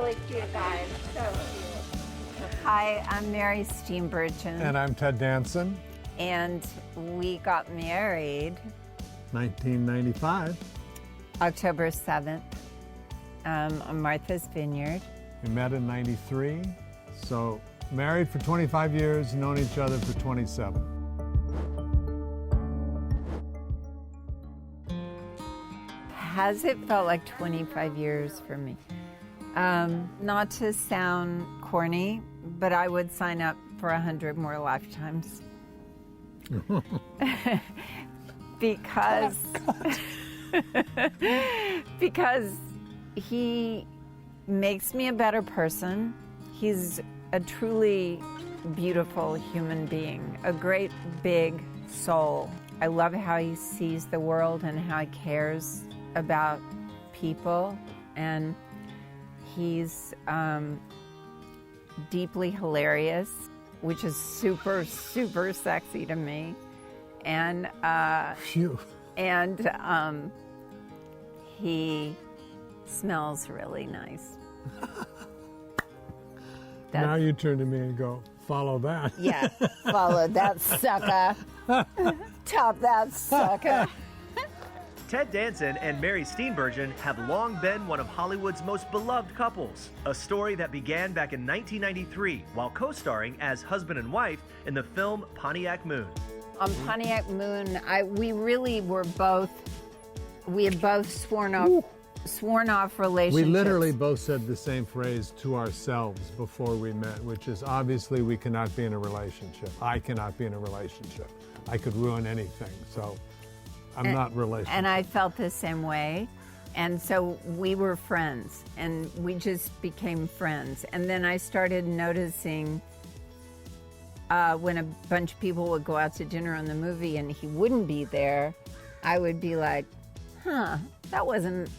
really cute guy. So cute. Hi, I'm Mary Steenburgen. And I'm Ted Danson. And we got married 1995. October 7th on Martha's Vineyard. We met in 93. So married for 25 years, known each other for 27. Has it felt like 25 years for me? Not to sound corny, but I would sign up for 100 more lifetimes. because he makes me a better person. He's a truly beautiful human being, a great big soul. I love how he sees the world and how he cares about people, and he's deeply hilarious, which is super, super sexy to me. And he smells really nice. Now you turn to me and go, follow that. Yeah, follow that sucker. Top that sucker. Ted Danson and Mary Steenburgen have long been one of Hollywood's most beloved couples. A story that began back in 1993 while co-starring as husband and wife in the film Pontiac Moon. On Pontiac Moon, we had both sworn off relationships. We literally both said the same phrase to ourselves before we met, which is obviously we cannot be in a relationship. I cannot be in a relationship. I could ruin anything, so I'm not relationship. And I felt the same way. And so we were friends, and we just became friends. And then I started noticing when a bunch of people would go out to dinner on the movie and he wouldn't be there, I would be like, that wasn't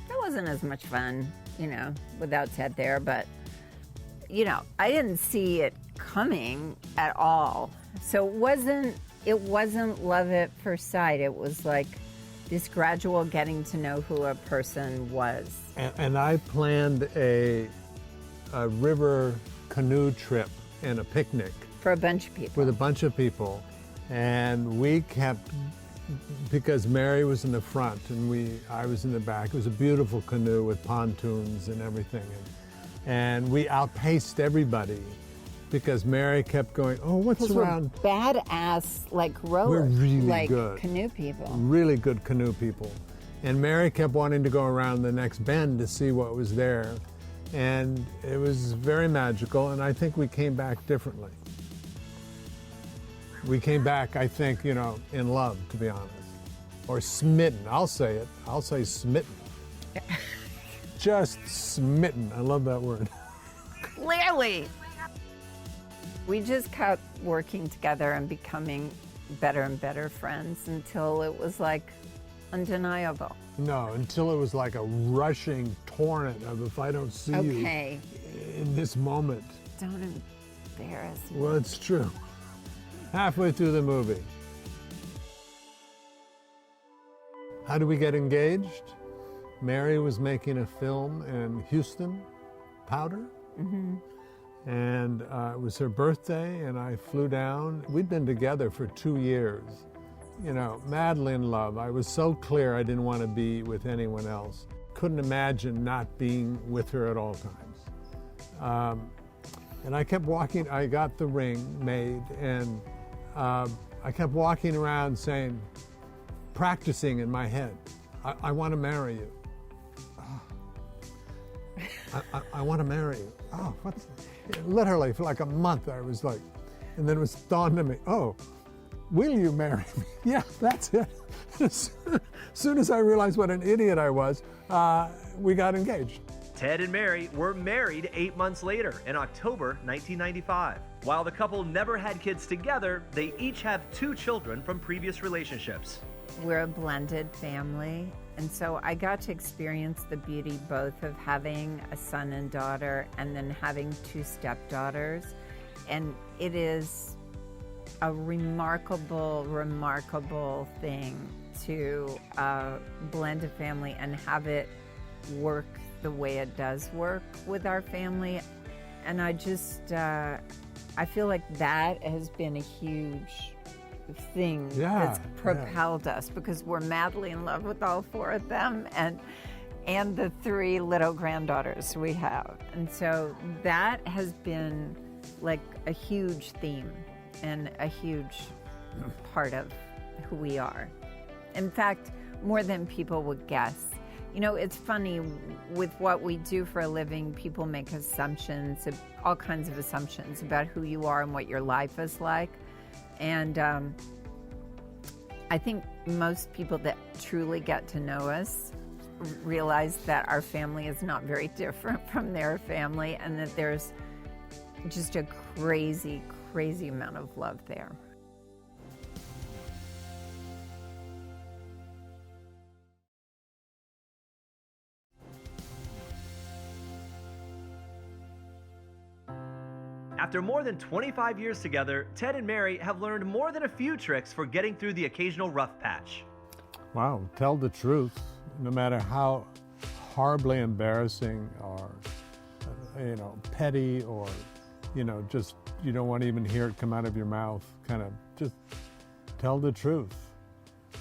as much fun, without Ted there. But, I didn't see it coming at all. So it wasn't love at first sight. It was like this gradual getting to know who a person was. And I planned a river canoe trip and a picnic. For a bunch of people. With a bunch of people. And we kept, because Mary was in the front and I was in the back. It was a beautiful canoe with pontoons and everything. And we outpaced everybody because Mary kept going, oh, what's around? We're badass, rowers. We're really good. Canoe people. Really good canoe people. And Mary kept wanting to go around the next bend to see what was there. And it was very magical, and I think we came back differently. We came back, I think, in love, to be honest. Or smitten, I'll say it. I'll say smitten. Just smitten, I love that word. Clearly. We just kept working together and becoming better and better friends until it was undeniable. No, until it was like a rushing torrent of if I don't see you in this moment. Don't embarrass me. Well, it's true. Halfway through the movie. How did we get engaged? Mary was making a film in Houston, Powder. Mm-hmm. And it was her birthday, and I flew down. We'd been together for 2 years, madly in love. I was so clear I didn't want to be with anyone else. Couldn't imagine not being with her at all times. And I kept walking. I got the ring made, and I kept walking around saying, practicing in my head, I want to marry you. Oh. I want to marry you. Oh, what's... Literally for like a month I was like, and then it was dawned on me, oh, will you marry me? Yeah, that's it. As soon as I realized what an idiot I was, we got engaged. Ted and Mary were married 8 months later in October 1995. While the couple never had kids together, they each have 2 children from previous relationships. We're a blended family, and so I got to experience the beauty both of having a son and daughter and then having 2 stepdaughters. And it is a remarkable, remarkable thing to blend a family and have it work the way it does work with our family. And I just, I feel like that has been a huge thing that's propelled us, because we're madly in love with all four of them and the three little granddaughters we have. And so that has been like a huge theme and a huge part of who we are. In fact, more than people would guess. You know, it's funny, with what we do for a living, people make assumptions, all kinds of assumptions about who you are and what your life is like. And I think most people that truly get to know us realize that our family is not very different from their family, and that there's just a crazy, crazy amount of love there. After more than 25 years together, Ted and Mary have learned more than a few tricks for getting through the occasional rough patch. Wow, tell the truth, no matter how horribly embarrassing or, petty, or, just you don't want to even hear it come out of your mouth. Kind of just tell the truth.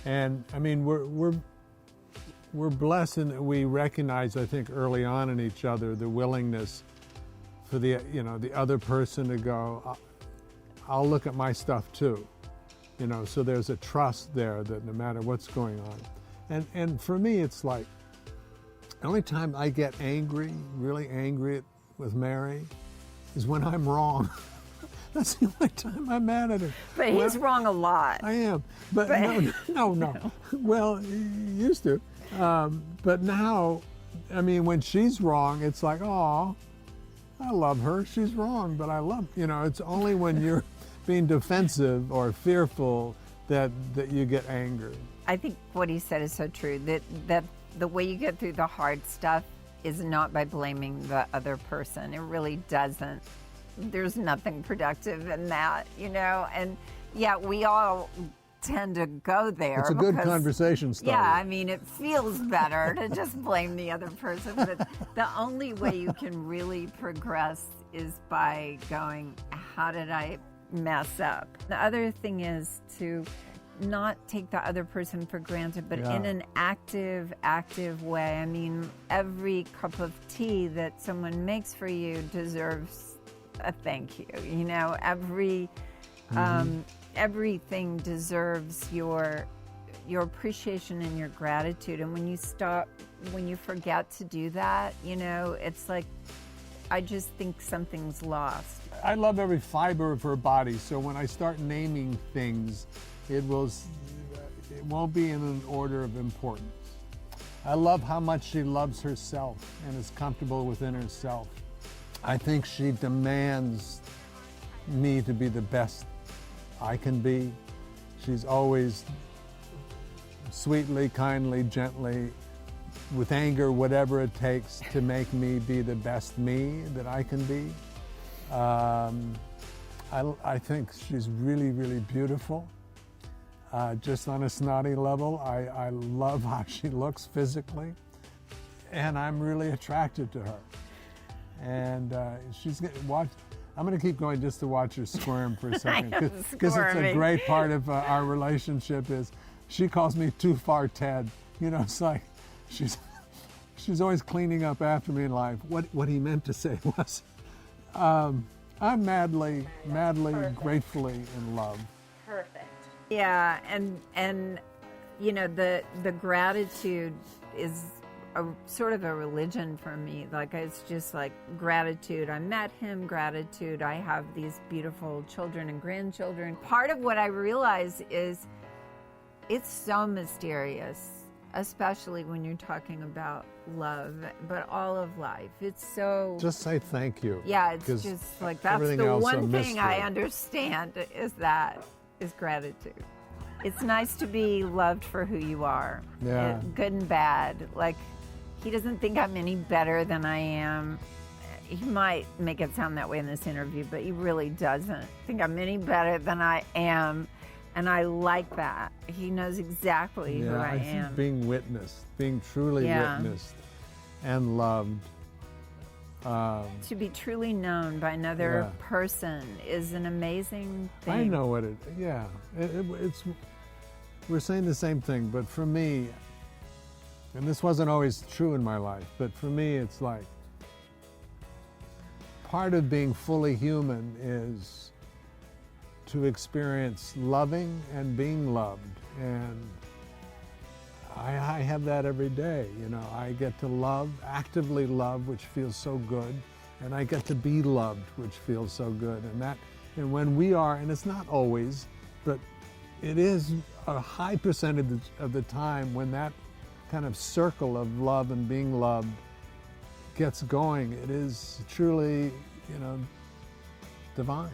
And I mean, we're blessed in that we recognize, I think, early on in each other the willingness for the other person to go, I'll look at my stuff too. So there's a trust there that no matter what's going on. And for me, it's like, the only time I get angry, really angry with Mary, is when I'm wrong. That's the only time I'm mad at her. But he's wrong a lot. I am. But no. Well, he used to. But now, I mean, when she's wrong, it's like, oh, I love her. She's wrong, but I love, it's only when you're being defensive or fearful that you get angry. I think what he said is so true, that the way you get through the hard stuff is not by blaming the other person. It really doesn't. There's nothing productive in that, and yeah, we all tend to go there. It's a good conversation starter. Yeah, I mean, it feels better to just blame the other person, but the only way you can really progress is by going, how did I mess up? The other thing is to not take the other person for granted, but in an active way. I mean, every cup of tea that someone makes for you deserves a thank you. Everything deserves your appreciation and your gratitude. And when you forget to do that, it's like, I just think something's lost. I love every fiber of her body, so when I start naming things, it won't be in an order of importance. I love how much she loves herself and is comfortable within herself. I think she demands me to be the best I can be. She's always sweetly, kindly, gently, with anger, whatever it takes to make me be the best me that I can be. I think she's really, really beautiful. Just on a snotty level, I love how she looks physically, and I'm really attracted to her. And I'm going to keep going just to watch her squirm for a second, because it's a great part of our relationship. Is she calls me too far Ted. It's like she's always cleaning up after me in life. What he meant to say was, I'm madly, gratefully in love. Perfect. Yeah, and the gratitude is a sort of a religion for me. Like, it's just like gratitude. I met him, gratitude. I have these beautiful children and grandchildren. Part of what I realize is it's so mysterious, especially when you're talking about love, but all of life. It's so... Just say thank you. Yeah, it's just like, that's the one thing I understand is gratitude. It's nice to be loved for who you are. Yeah. Good and bad. Like, he doesn't think I'm any better than I am. He might make it sound that way in this interview, but he really doesn't think I'm any better than I am. And I like that. He knows exactly who I am. Think being witnessed, being truly witnessed, and loved. To be truly known by another Yeah. person is an amazing thing. I know what it, yeah. It's, we're saying the same thing, but for me, and this wasn't always true in my life, but for me it's like, part of being fully human is to experience loving and being loved. And I have that every day, you know. I get to love, actively love, which feels so good, and I get to be loved, which feels so good. And when we are, and it's not always, but it is a high percentage of the time when that kind of circle of love and being loved gets going, it is truly, you know, divine.